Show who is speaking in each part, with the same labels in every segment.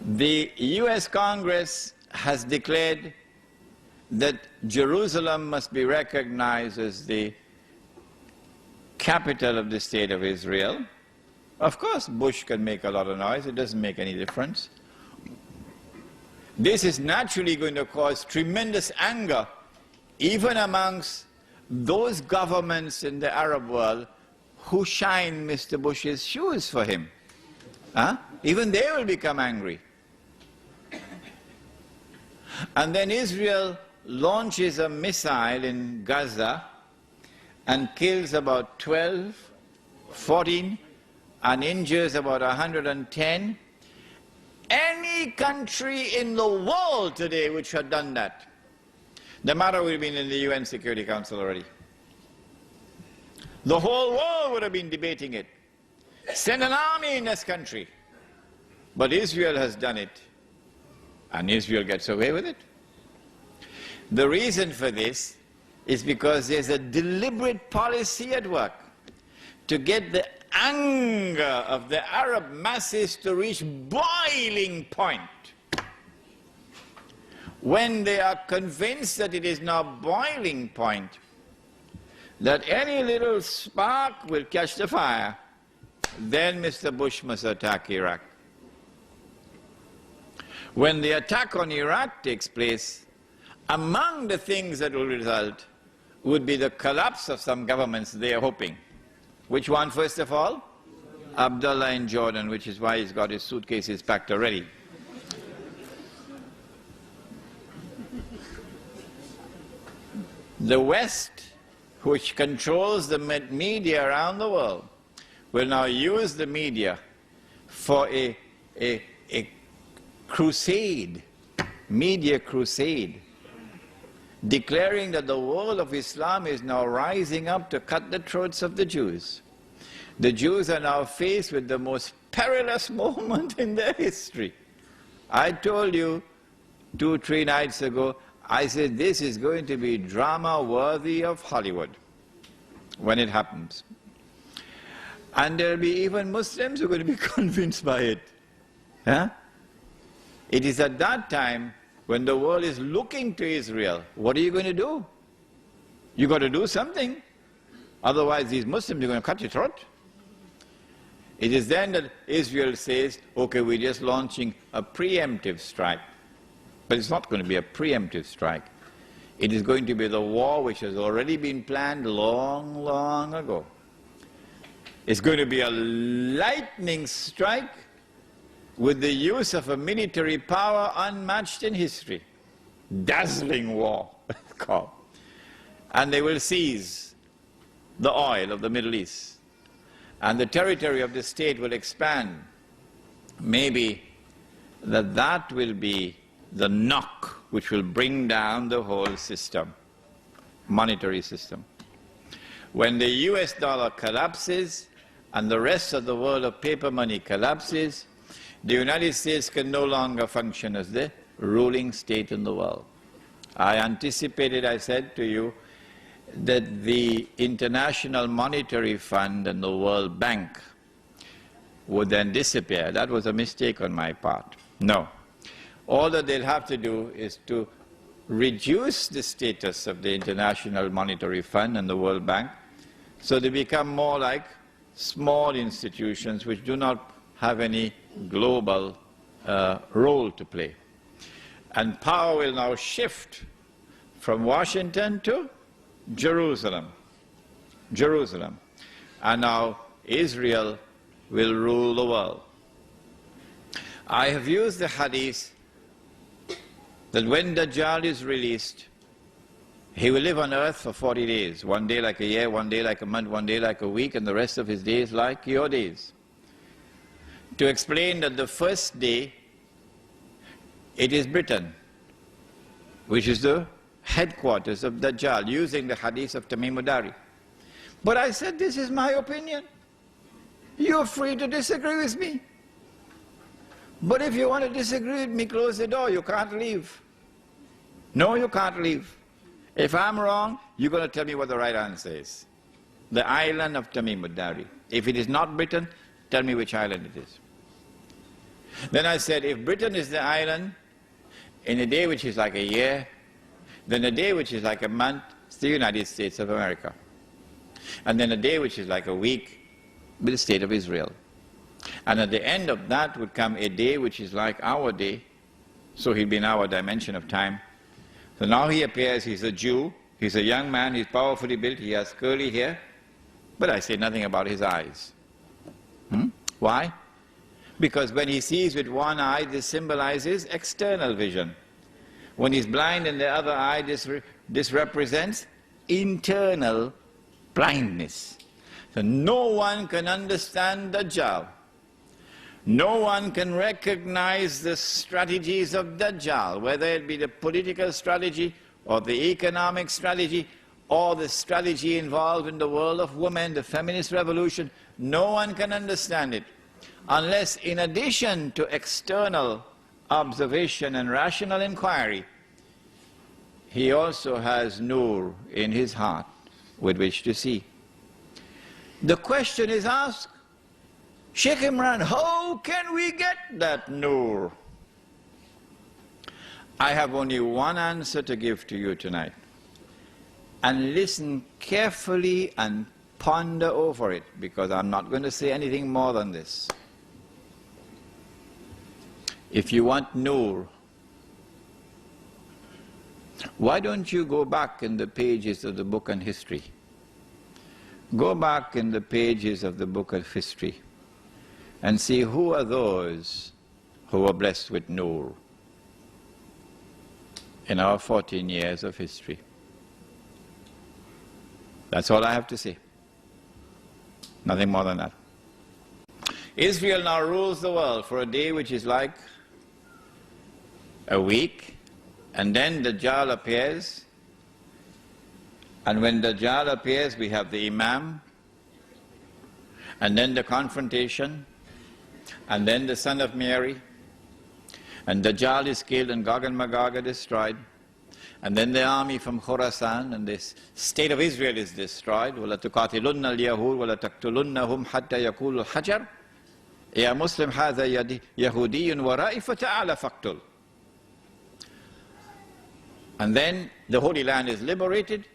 Speaker 1: The US Congress has declared that Jerusalem must be recognized as the capital of the state of Israel. Of course, Bush can make a lot of noise. It doesn't make any difference. This is naturally going to cause tremendous anger even amongst those governments in the Arab world who shine Mr. Bush's shoes for him. Even they will become angry. And then Israel launches a missile in Gaza and kills about 12, 14, and injures about 110. Any country in the world today which had done that, the matter would have been in the UN Security Council already. The whole world would have been debating it. Send an army in this country. But Israel has done it, and Israel gets away with it. The reason for this is because there's a deliberate policy at work to get the anger of the Arab masses to reach boiling point. When they are convinced that it is now boiling point, that any little spark will catch the fire, then Mr. Bush must attack Iraq. When the attack on Iraq takes place, among the things that will result would be the collapse of some governments they are hoping. Which one, first of all? Abdullah in Jordan, which is why he's got his suitcases packed already. The West, which controls the media around the world, will now use the media for a crusade, media crusade, declaring that the world of Islam is now rising up to cut the throats of the Jews. The Jews are now faced with the most perilous moment in their history. I told you 2 or 3 nights ago, I said this is going to be drama worthy of Hollywood when it happens. And there will be even Muslims who are going to be convinced by it. It is at that time when the world is looking to Israel. What are you going to do? You've got to do something. Otherwise these Muslims are going to cut your throat. It is then that Israel says, okay, we're just launching a preemptive strike. But it's not going to be a preemptive strike. It is going to be the war which has already been planned long, long ago. It's going to be a lightning strike with the use of a military power unmatched in history. Dazzling war, called. And they will seize the oil of the Middle East. And the territory of the state will expand. Maybe that will be the knock which will bring down the whole system, monetary system. When the US dollar collapses and the rest of the world of paper money collapses, the United States can no longer function as the ruling state in the world. I anticipated, I said to you, that the International Monetary Fund and the World Bank would then disappear. That was a mistake on my part. No. All that they'll have to do is to reduce the status of the International Monetary Fund and the World Bank so they become more like small institutions which do not have any global role to play. And power will now shift from Washington to Jerusalem. And now Israel will rule the world. I have used the hadith that when Dajjal is released, he will live on earth for 40 days, one day like a year, one day like a month, one day like a week, and the rest of his days like your days. To explain that the first day, it is Britain, which is the headquarters of Dajjal, using the hadith of Tamim Dari. But I said, this is my opinion. You're free to disagree with me. But if you want to disagree with me, close the door. You can't leave. No, you can't leave. If I'm wrong, you're going to tell me what the right answer is. The island of Tamim Dari. If it is not Britain, tell me which island it is. Then I said, if Britain is the island, in a day which is like a year, then a day which is like a month, it's the United States of America. And then a day which is like a week, with the state of Israel. And at the end of that would come a day which is like our day, so he'll be in our dimension of time. So now he appears, he's a Jew, he's a young man, he's powerfully built, he has curly hair, but I say nothing about his eyes. Why? Because when he sees with one eye, this symbolizes external vision. When he's blind in the other eye, this represents internal blindness. So no one can understand Dajjal. No one can recognize the strategies of Dajjal, whether it be the political strategy or the economic strategy or the strategy involved in the world of women, the feminist revolution. No one can understand it unless, in addition to external observation and rational inquiry, he also has nur in his heart with which to see. The question is asked, Sheikh Imran, how can we get that nur? I have only one answer to give to you tonight. And listen carefully and ponder over it, because I'm not going to say anything more than this. If you want nur, why don't you go back in the pages of the book on history? Go back in the pages of the book of history and see who are those who were blessed with nur in our 14 years of history. That's all I have to say. Nothing more than that. Israel now rules the world for a day which is like a week, and then Dajjal appears. And when Dajjal appears, we have the Imam, and then the confrontation, and then the son of Mary, and Dajjal is killed and Gog and Magog are destroyed, and then the army from Khorasan and this state of Israel is destroyed. وَلَا تُقَاتِلُنَّ الْيَهُودَ وَلَا تَقْتُلُنَّهُمْ حَتَّى يَقُولُوا الْحَجَرُ يَا مُسْلِمْ هَذَا يَهُودِيٌّ وَرَائِي فَتَعَالَ فَاقْتُلْ. And then the Holy Land is liberated,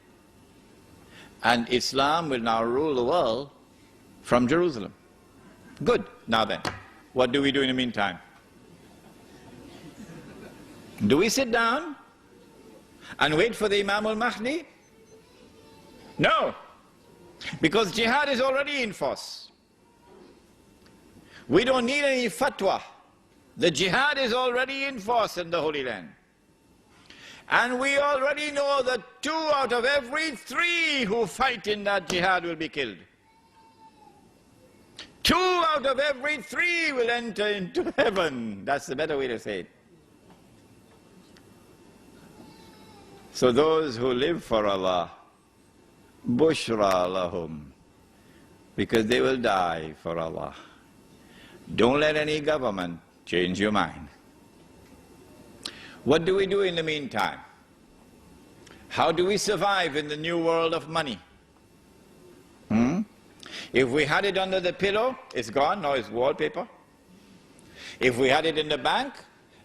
Speaker 1: and Islam will now rule the world from Jerusalem. Good. Now then, what do we do in the meantime? Do we sit down and wait for the Imam al-Mahdi? No. Because jihad is already in force. We don't need any fatwa. The jihad is already in force in the Holy Land. And we already know that 2 out of every 3 who fight in that jihad will be killed. 2 out of every 3 will enter into heaven. That's the better way to say it. So those who live for Allah, bushra lahum, because they will die for Allah. Don't let any government change your mind. What do we do in the meantime? How do we survive in the new world of money? If we had it under the pillow, it's gone, now it's wallpaper. If we had it in the bank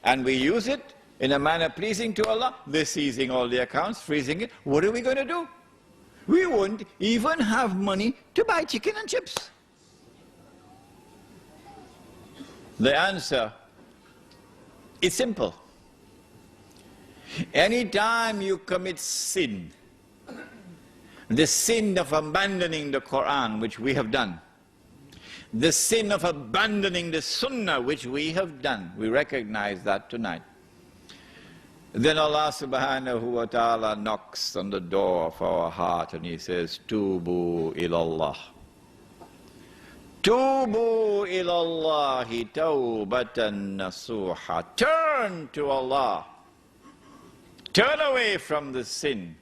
Speaker 1: and we use it in a manner pleasing to Allah, they're seizing all the accounts, freezing it. What are we going to do? We won't even have money to buy chicken and chips. The answer is simple. Anytime you commit sin, the sin of abandoning the Quran, which we have done, the sin of abandoning the Sunnah, which we have done, we recognize that tonight. Then Allah subhanahu wa ta'ala knocks on the door of our heart and He says, Tubu ilallah. Tubu ilallahi tawbatan nasuha. Turn to Allah. Turn away from the sin.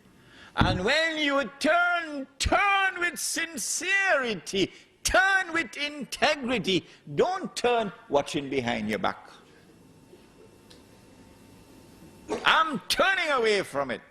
Speaker 1: And when you turn, turn with sincerity. Turn with integrity. Don't turn watching behind your back. I'm turning away from it.